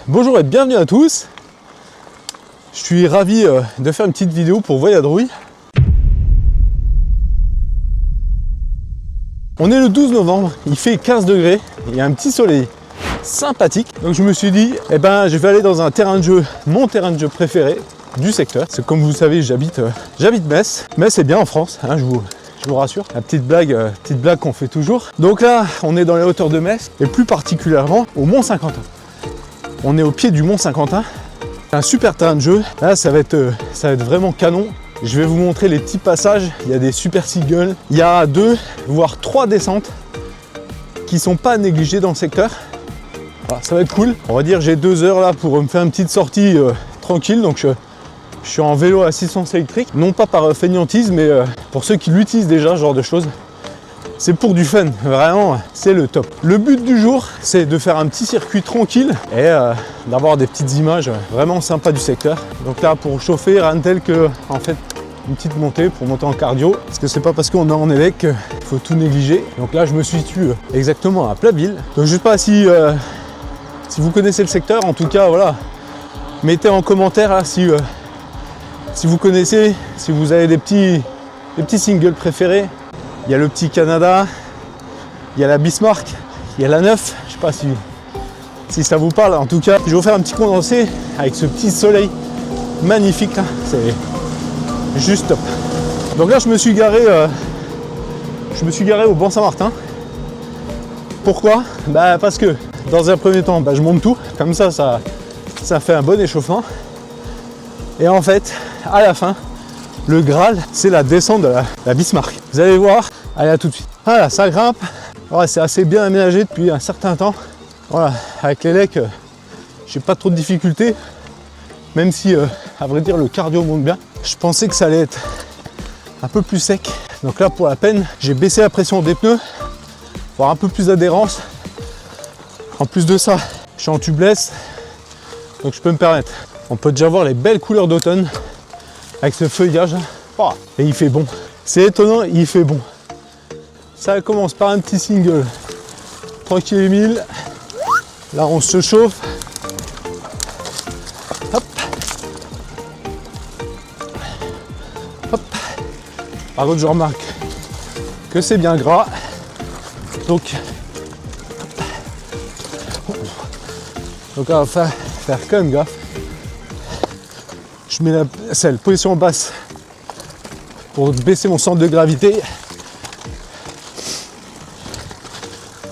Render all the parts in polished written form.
Bonjour et bienvenue à tous. Je suis ravi de faire une petite vidéo pour Voyadrouille. On est le 12 novembre, il fait 15 degrés, il y a un petit soleil sympathique. Donc je me suis dit, je vais aller dans un terrain de jeu, mon terrain de jeu préféré du secteur. C'est comme vous le savez, j'habite Metz. Metz est bien en France, hein, je vous rassure. La petite blague qu'on fait toujours. Donc là, on est dans les hauteurs de Metz et plus particulièrement au Mont Saint-Quentin. On est au pied du Mont Saint-Quentin. C'est un super terrain de jeu. Là, ça va être vraiment canon. Je vais vous montrer les petits passages. Il y a des super singles. Il y a 2, voire 3 descentes qui sont pas négligées dans le secteur. Voilà, ça va être cool. On va dire j'ai 2 heures là pour me faire une petite sortie tranquille. Donc je suis en vélo à assistance électrique. Non pas par fainéantisme, mais pour ceux qui l'utilisent déjà, ce genre de choses. C'est pour du fun, vraiment, c'est le top. Le but du jour, c'est de faire un petit circuit tranquille et d'avoir des petites images vraiment sympas du secteur. Donc là, pour chauffer, rien de tel que, en fait, une petite montée pour monter en cardio. Parce que c'est pas parce qu'on est en évêque qu'il faut tout négliger. Donc là, je me situe exactement à Plabeville. Donc je sais pas si vous connaissez le secteur, en tout cas, voilà. Mettez en commentaire là, si vous connaissez, si vous avez des petits singles préférés. Il y a le petit Canada, il y a la Bismarck, il y a la 9, je sais pas si ça vous parle. En tout cas, je vais vous faire un petit condensé avec ce petit soleil magnifique là, c'est juste top. Donc là, je me suis garé au Banc Saint-Martin. Pourquoi? Parce que dans un premier temps, je monte tout, comme ça fait un bon échauffement. Et en fait, à la fin, le Graal, c'est la descente de la Bismarck. Vous allez voir, allez, à tout de suite. Voilà, ça grimpe. Ouais, c'est assez bien aménagé depuis un certain temps. Voilà, avec les lecs, j'ai pas trop de difficultés. Même si, à vrai dire, le cardio monte bien. Je pensais que ça allait être un peu plus sec. Donc là, pour la peine, j'ai baissé la pression des pneus pour avoir un peu plus d'adhérence. En plus de ça, je suis en tubeless, donc je peux me permettre. On peut déjà voir les belles couleurs d'automne. Avec ce feuillage, et il fait bon. C'est étonnant, il fait bon. Ça commence par un petit single. Tranquille Emile. Là on se chauffe. Hop. Hop. Par contre je remarque que c'est bien gras. Donc on va faire quand même gaffe. Je mets la position basse pour baisser mon centre de gravité.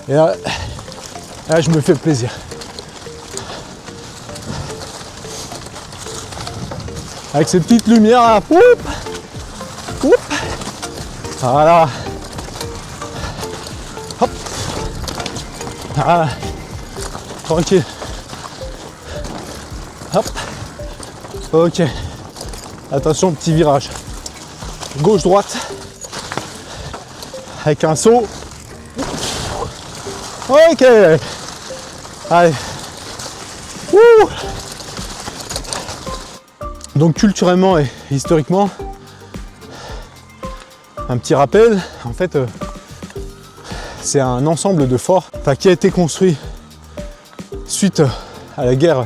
Et là je me fais plaisir. Avec ces petites lumières là. Voilà. Hop. Voilà. Tranquille. Hop. Ok, attention, petit virage, gauche-droite, avec un saut. Ok, allez. Ouh. Donc culturellement et historiquement, un petit rappel, en fait, c'est un ensemble de forts qui a été construit suite à la guerre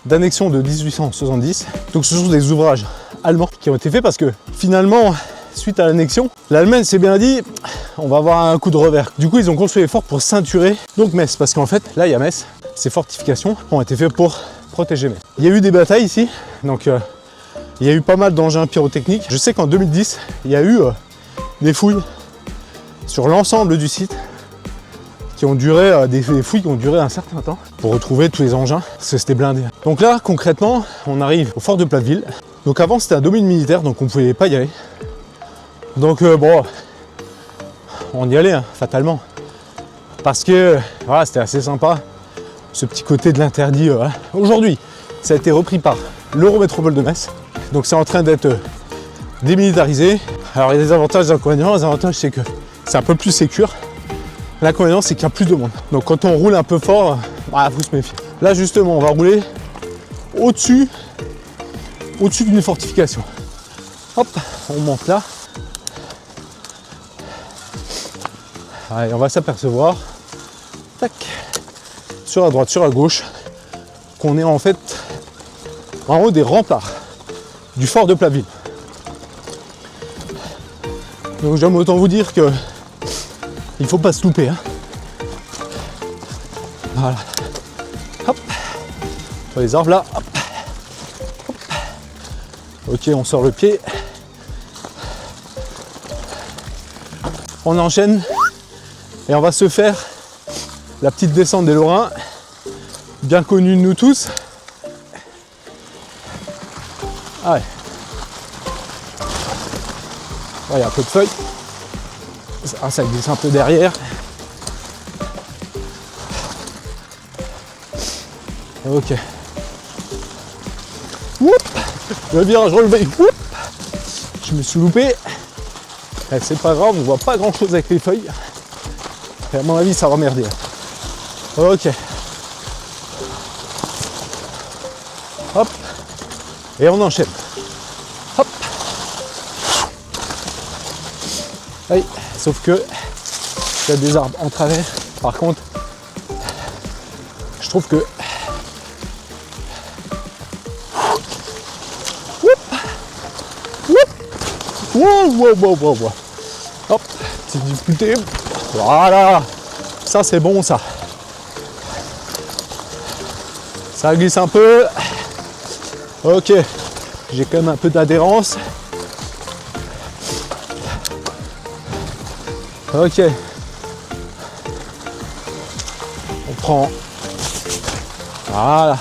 d'annexion de 1870. Donc ce sont des ouvrages allemands qui ont été faits parce que finalement, suite à l'annexion, l'Allemagne s'est bien dit on va avoir un coup de revers. Du coup, ils ont construit les forts pour ceinturer donc Metz, parce qu'en fait, là il y a Metz, ces fortifications ont été faites pour protéger Metz. Il y a eu des batailles ici, donc il y a eu pas mal d'engins pyrotechniques. Je sais qu'en 2010, il y a eu des fouilles sur l'ensemble du site qui ont duré, des fouilles qui ont duré un certain temps pour retrouver tous les engins, parce que c'était blindé. Donc là, concrètement, on arrive au fort de Plabeville. Donc avant, c'était un domaine militaire, donc on ne pouvait pas y aller. Donc bon, on y allait, hein, fatalement. Parce que voilà, c'était assez sympa, ce petit côté de l'interdit. Aujourd'hui, ça a été repris par l'Eurométropole de Metz. Donc c'est en train d'être démilitarisé. Alors il y a des avantages et des inconvénients. Les avantages, c'est que c'est un peu plus sécure. L'inconvénient, c'est qu'il y a plus de monde. Donc quand on roule un peu fort, faut se méfier. Là justement, on va rouler au-dessus d'une fortification. Hop, on monte là. Allez, on va s'apercevoir. Tac. Sur la droite, sur la gauche. qu'on est en fait en haut des remparts du fort de Plaville. Donc j'aime autant vous dire que il faut pas se louper. Hein. Voilà. Hop. Sur les arbres là. Hop. Hop. Ok, on sort le pied. On enchaîne et on va se faire la petite descente des Lorrains, bien connue de nous tous. Ah ouais. Il y a un peu de feuilles. Ça glisse un peu derrière. Ok. Oup, le virage relevé. Oup, je me suis loupé. C'est pas grave, on voit pas grand chose avec les feuilles. Et à mon avis, ça va merder. Ok. Hop. Et on enchaîne. Hop. Allez. Sauf que il y a des arbres en travers. Par contre, je trouve que wow. Hop, petite difficulté. Voilà. Ça c'est bon ça. Ça glisse un peu. Ok. J'ai quand même un peu d'adhérence. Ok. On prend. Voilà.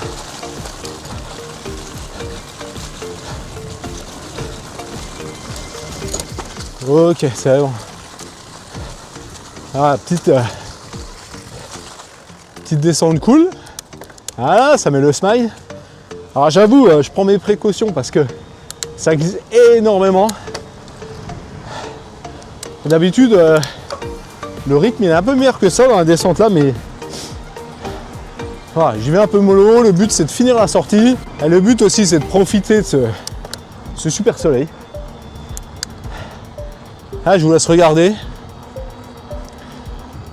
Ok, c'est bon. Ah, petite descente cool. Voilà, ça met le smile. Alors j'avoue, je prends mes précautions parce que ça glisse énormément. D'habitude, le rythme il est un peu meilleur que ça dans la descente là, mais voilà, j'y vais un peu mollo. Le but c'est de finir la sortie. Et le but aussi c'est de profiter de ce super soleil. Là, je vous laisse regarder.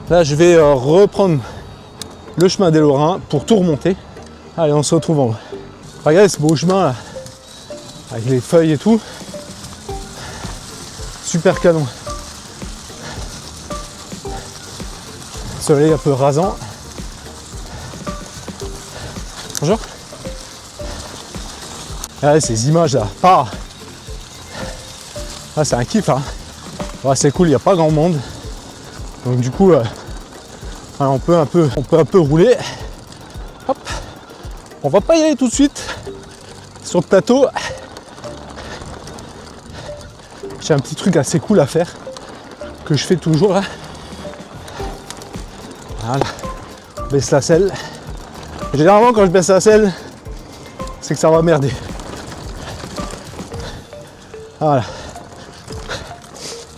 Là, je vais reprendre le chemin des Lorrains pour tout remonter. Allez, on se retrouve en bas. Regardez ce beau chemin là, avec les feuilles et tout. Super canon. Soleil un peu rasant. Bonjour. Regardez ces images là. Ah, c'est un kiff hein. Ouais, c'est cool, il n'y a pas grand monde. Donc du coup, on peut un peu rouler. Hop. On va pas y aller tout de suite sur le plateau. J'ai un petit truc assez cool à faire que je fais toujours là. Voilà. On baisse la selle. Généralement quand je baisse la selle, c'est que ça va merder. Voilà.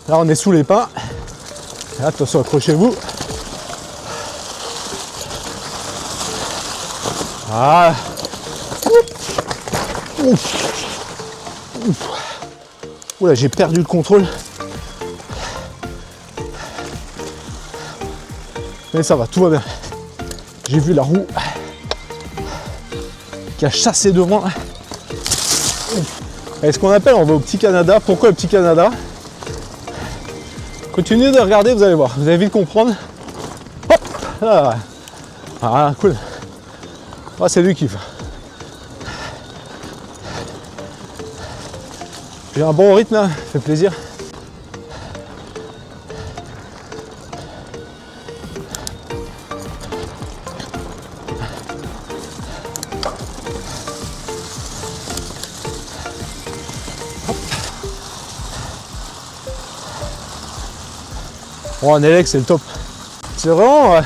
Là on est sous les pins. Et attention, accrochez-vous. Voilà. Oula, j'ai perdu le contrôle. Mais ça va, tout va bien. J'ai vu la roue qui a chassé devant. Et ce qu'on appelle, on va au Petit Canada. Pourquoi le Petit Canada? Continuez de regarder, vous allez voir. Vous allez vite comprendre. Hop là. Ah, cool. Ah, c'est du kiff. J'ai un bon rythme là, ça fait plaisir. Bon, en élec, c'est le top. C'est vraiment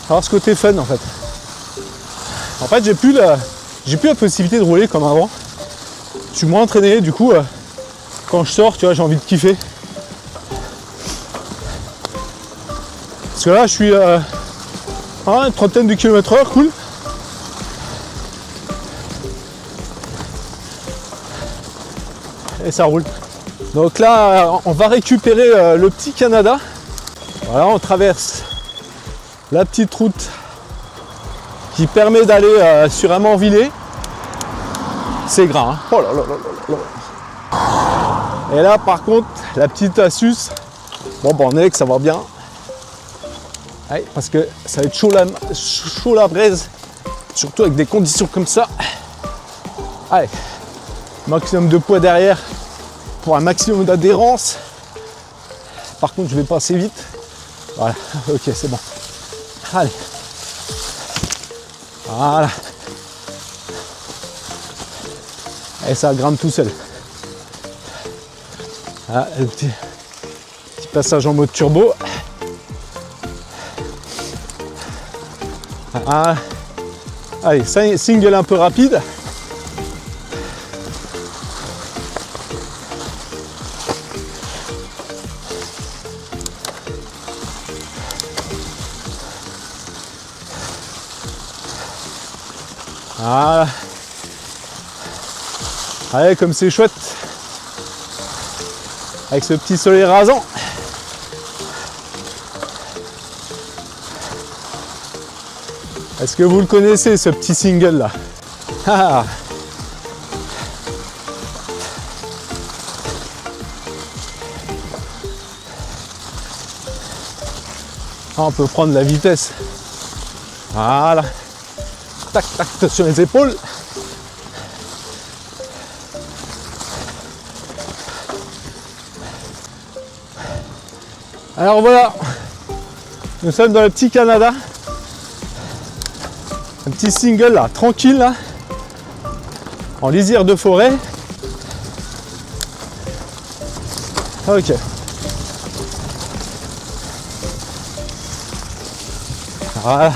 avoir ce côté fun en fait. En fait, j'ai plus la possibilité de rouler comme avant. Je suis moins entraîné, du coup, quand je sors, tu vois, j'ai envie de kiffer. Parce que là, je suis à une trentaine de km/h, cool. Et ça roule. Donc là, on va récupérer le Petit Canada. Voilà, on traverse la petite route qui permet d'aller sur un Morvillet. C'est gras, hein. Oh là là là là là. Et là par contre, la petite astuce, bon bah on est que ça va bien. Allez, parce que ça va être chaud la braise, surtout avec des conditions comme ça. Allez, maximum de poids derrière pour un maximum d'adhérence. Par contre, je vais passer vite. Voilà, ok, c'est bon. Allez. Voilà. Et ça grimpe tout seul. Ah, le petit passage en mode turbo. Ah. Allez, single un peu rapide. Voilà. Allez, comme c'est chouette. Avec ce petit soleil rasant. Est-ce que vous le connaissez, ce petit single là? Ah. On peut prendre la vitesse. Voilà. Tac, tac, sur les épaules. Alors voilà, nous sommes dans le petit Canada. Un petit single là, tranquille là, en lisière de forêt. Ok. Voilà.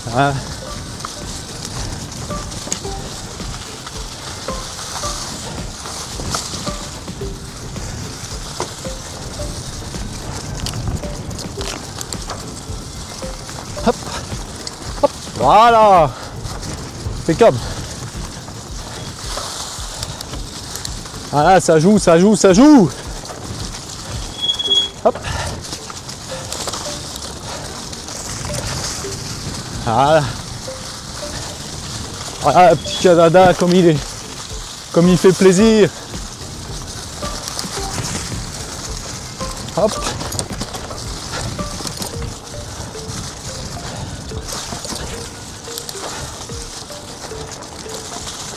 Voilà. Hop, hop, voilà, impeccable. Voilà, ça joue, ça joue, ça joue. Hop. Voilà. Voilà, petit Canada comme il est, comme il fait plaisir. Hop.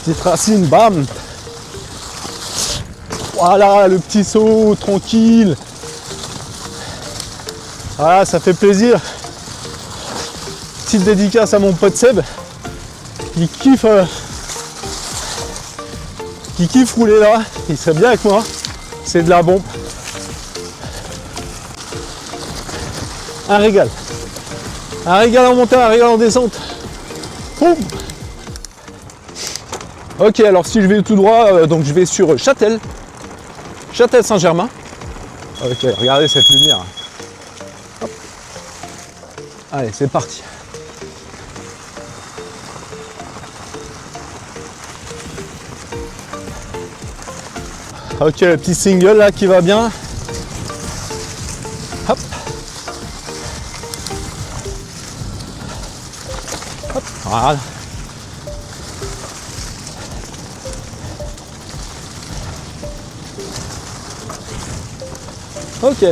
Petite racine, bam. Voilà, le petit saut, tranquille. Voilà, ça fait plaisir. Petite dédicace à mon pote Seb. Qui kiffe rouler là. Il serait bien avec moi. C'est de la bombe. Un régal. Un régal en montée, un régal en descente. Boum. Ok, alors si je vais tout droit, donc je vais sur Châtel Saint-Germain. Ok, regardez cette lumière. Hop. Allez, c'est parti. Ok, le petit single là qui va bien. Hop. Hop. Voilà. Ok.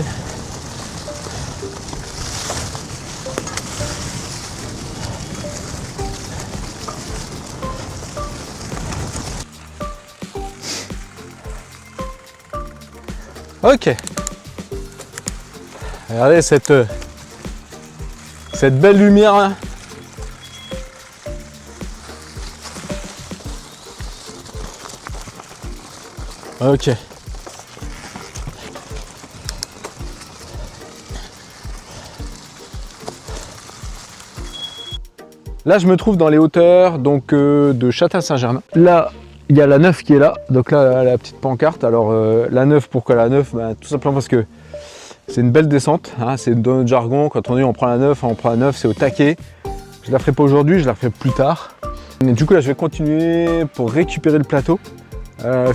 Ok. Regardez cette belle lumière là. Ok. Là, je me trouve dans les hauteurs donc, de Châtel-Saint-Germain. Là, il y a la 9 qui est là. Donc là, la petite pancarte. Alors, la 9, pourquoi la 9 ? Tout simplement parce que c'est une belle descente. Hein, c'est dans notre jargon. Quand on dit on prend la 9, c'est au taquet. Je ne la ferai pas aujourd'hui, je la ferai plus tard. Et du coup, là, je vais continuer pour récupérer le plateau.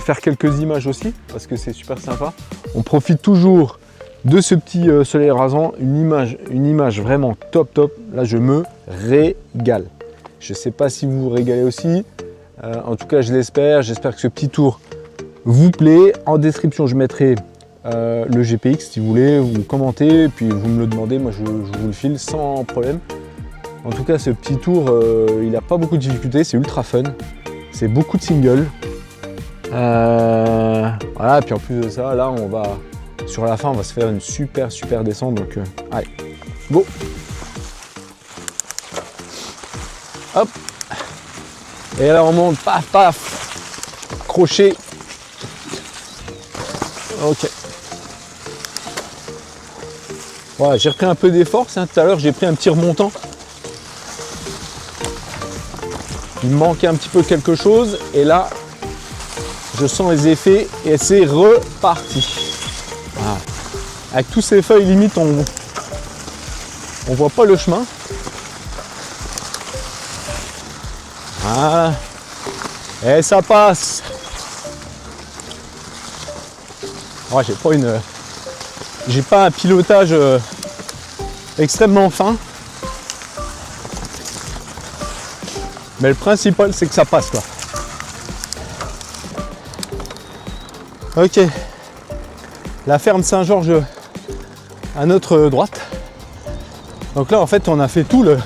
faire quelques images aussi, parce que c'est super sympa. On profite toujours de ce petit soleil rasant, une image vraiment top. Là, je me régale. Je ne sais pas si vous vous régalez aussi. En tout cas, je l'espère. J'espère que ce petit tour vous plaît. En description, je mettrai le GPX si vous voulez, vous commentez, et puis vous me le demandez, moi je vous le file sans problème. En tout cas, ce petit tour, il n'a pas beaucoup de difficultés, c'est ultra fun. C'est beaucoup de singles. Voilà, puis en plus de ça, là, on va sur la fin, on va se faire une super descente. Donc, allez, go! Hop! Et là, on monte, paf, crochet. Ok. Voilà, j'ai repris un peu d'effort. Tout à l'heure, j'ai pris un petit remontant. Il me manquait un petit peu quelque chose. Et là, je sens les effets et c'est reparti. Voilà. Avec tous ces feuilles, limite, on voit pas le chemin. Voilà. Et ça passe. Oh, j'ai pas un pilotage extrêmement fin. Mais le principal, c'est que ça passe, quoi. Ok. La ferme Saint-Georges à notre droite. Donc là, en fait, on a fait tout le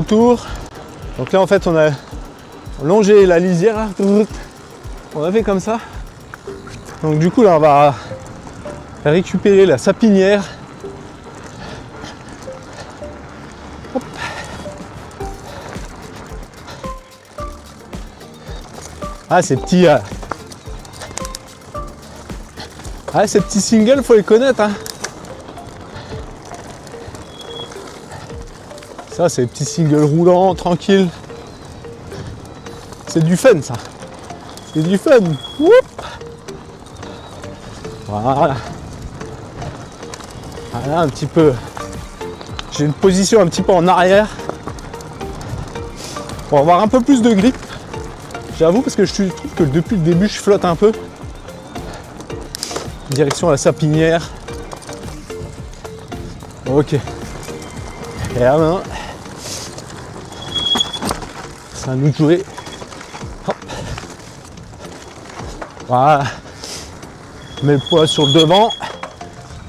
tour. Donc là, en fait, on a longé la lisière. On a fait comme ça. Donc du coup, là, on va récupérer la sapinière. Hop. Ah, ces petits singles, faut les connaître, hein. Ça, c'est des petits singles roulants, tranquilles. C'est du fun, ça. C'est du fun. Whoop. Voilà. Voilà, un petit peu. J'ai une position un petit peu en arrière. Pour avoir un peu plus de grip. J'avoue, parce que je trouve que depuis le début, je flotte un peu. Direction la sapinière. Ok. Et là maintenant, c'est à nous de jouer. Hop. Voilà. Je mets le poids sur le devant.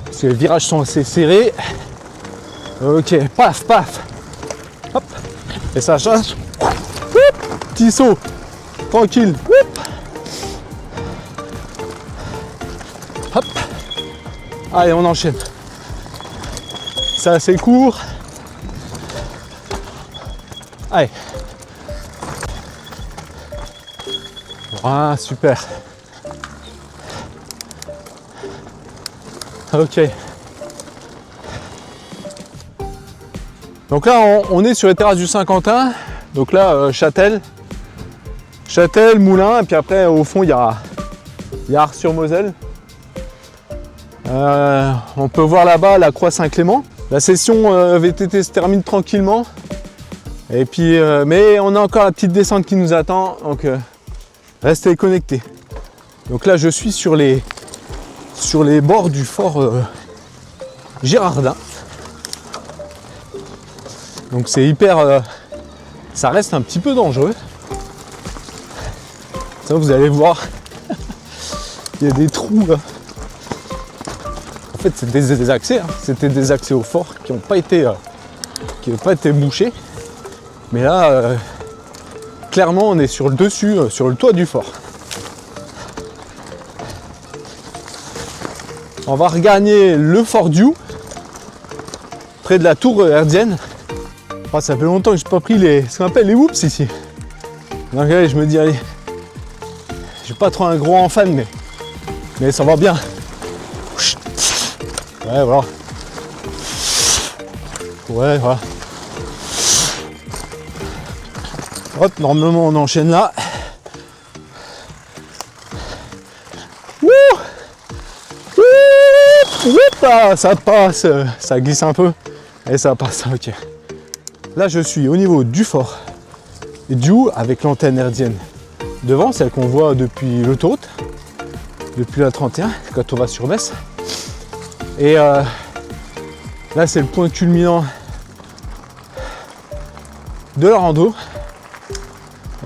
Parce que les virages sont assez serrés. Ok, paf. Hop. Et ça change. Petit saut. Tranquille. Hop. Allez, on enchaîne. C'est assez court. Allez. Ah, super. Ok. Donc là, on est sur les terrasses du Saint-Quentin. Donc là, Châtel, Moulins. Et puis après, au fond, il y a Ars-sur-Moselle. On peut voir là-bas la Croix Saint-Clément. La session VTT se termine tranquillement. Et puis, mais on a encore la petite descente qui nous attend. Donc, restez connectés. Donc là, je suis sur les bords du fort Girardin. Donc c'est hyper... ça reste un petit peu dangereux. Ça, vous allez voir. Il y a des trous là. En fait, c'était des accès. Hein. C'était des accès au fort qui n'ont pas été bouchés. Mais là, clairement, on est sur le dessus, sur le toit du fort. On va regagner le fort Diou, près de la tour herdienne. Oh, ça fait longtemps que je n'ai pas pris ce qu'on appelle les whoops ici. Donc allez, je me dis, allez, je suis pas trop un gros fan, mais ça va bien. Ouais, voilà. Ouais, voilà. Hop, normalement on enchaîne là. Ah, ça passe, ça glisse un peu et ça passe, ok. Là je suis au niveau du fort et du haut avec l'antenne herdienne devant, celle qu'on voit depuis l'autoroute, depuis la 31, quand on va sur Metz. Et là, c'est le point culminant de la rando.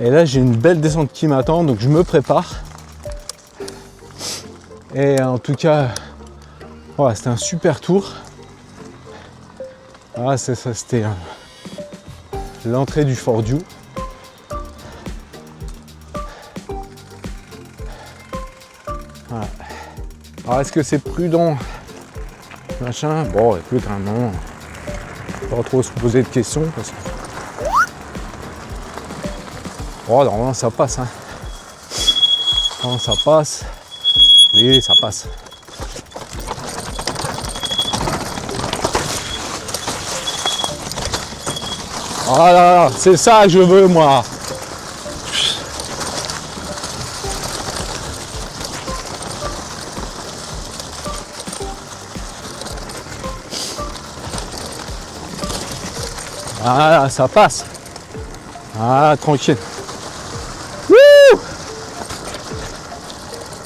Et là, j'ai une belle descente qui m'attend, donc je me prépare. Et en tout cas, voilà, c'était un super tour. Ah, ça, c'était l'entrée du Fort Diou. Voilà. Alors, est-ce que c'est prudent? Machin. Bon, écoute, un moment, pas trop se poser de questions. Parce que... Oh, normalement, ça passe. Hein. Non, ça passe. Oui, ça passe. Voilà, c'est ça que je veux, moi. Voilà, ça passe. Ah, tranquille. Wouh!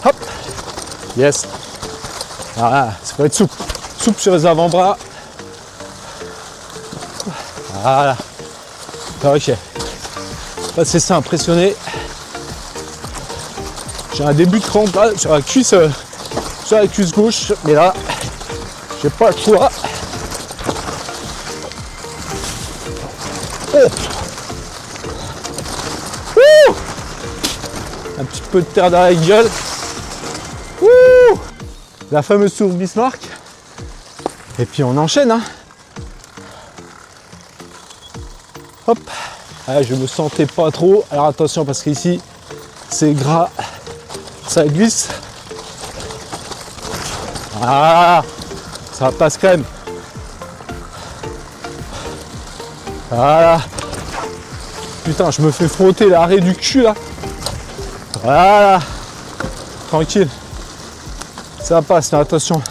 Hop. Yes. Voilà, ça peut être souple. Souple sur les avant-bras. Voilà. Ok. Là, c'est ça, impressionné. J'ai un début de crampe là, sur la cuisse gauche, mais là, j'ai pas le choix. Oh. Ouh. Un petit peu de terre dans la gueule. Ouh. La fameuse tour Bismarck. Et puis on enchaîne. Hein. Hop. Ah, je me sentais pas trop. Alors attention parce qu'ici c'est gras. Ça glisse. Ah, ça passe crème. Voilà. Putain, je me fais frotter l'arrêt du cul là. Voilà. Tranquille. Ça passe, là, attention.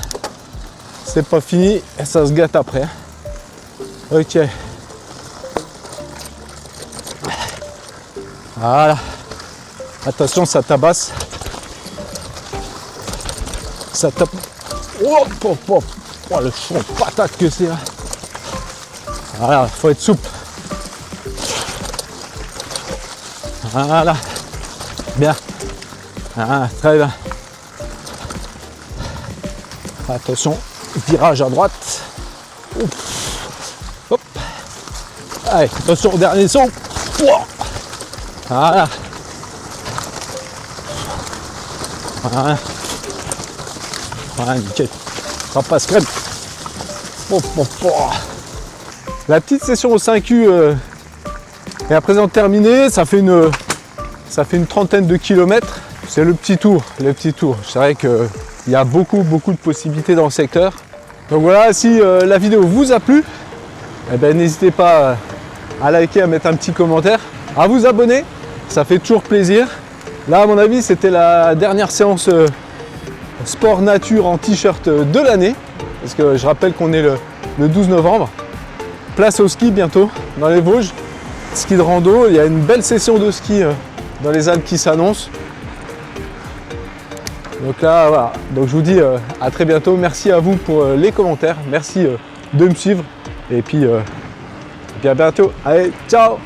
C'est pas fini et ça se gâte après. Ok. Voilà. Attention, ça tabasse. Ça tape. Oh, oh, oh, oh, le front patate que c'est là. Voilà, faut être souple. Voilà. Bien. Ah, très bien. Attention, virage à droite. Ouf. Hop. Allez, attention au dernier saut. Voilà. Voilà. Voilà, nickel. Ça passe crème. Oh, oh, oh. La petite session au 5U est à présent terminée. Ça fait une trentaine de kilomètres. C'est le petit tour. C'est vrai qu'il y a beaucoup de possibilités dans le secteur. Donc voilà, si la vidéo vous a plu, eh ben, n'hésitez pas à liker, à mettre un petit commentaire, à vous abonner. Ça fait toujours plaisir. Là, à mon avis, c'était la dernière séance sport nature en t-shirt de l'année. Parce que je rappelle qu'on est le 12 novembre. Place au ski bientôt dans les Vosges. Ski de rando. Il y a une belle session de ski dans les Alpes qui s'annonce. Donc là, voilà. Donc je vous dis à très bientôt. Merci à vous pour les commentaires. Merci de me suivre. Et puis à bientôt. Allez, ciao!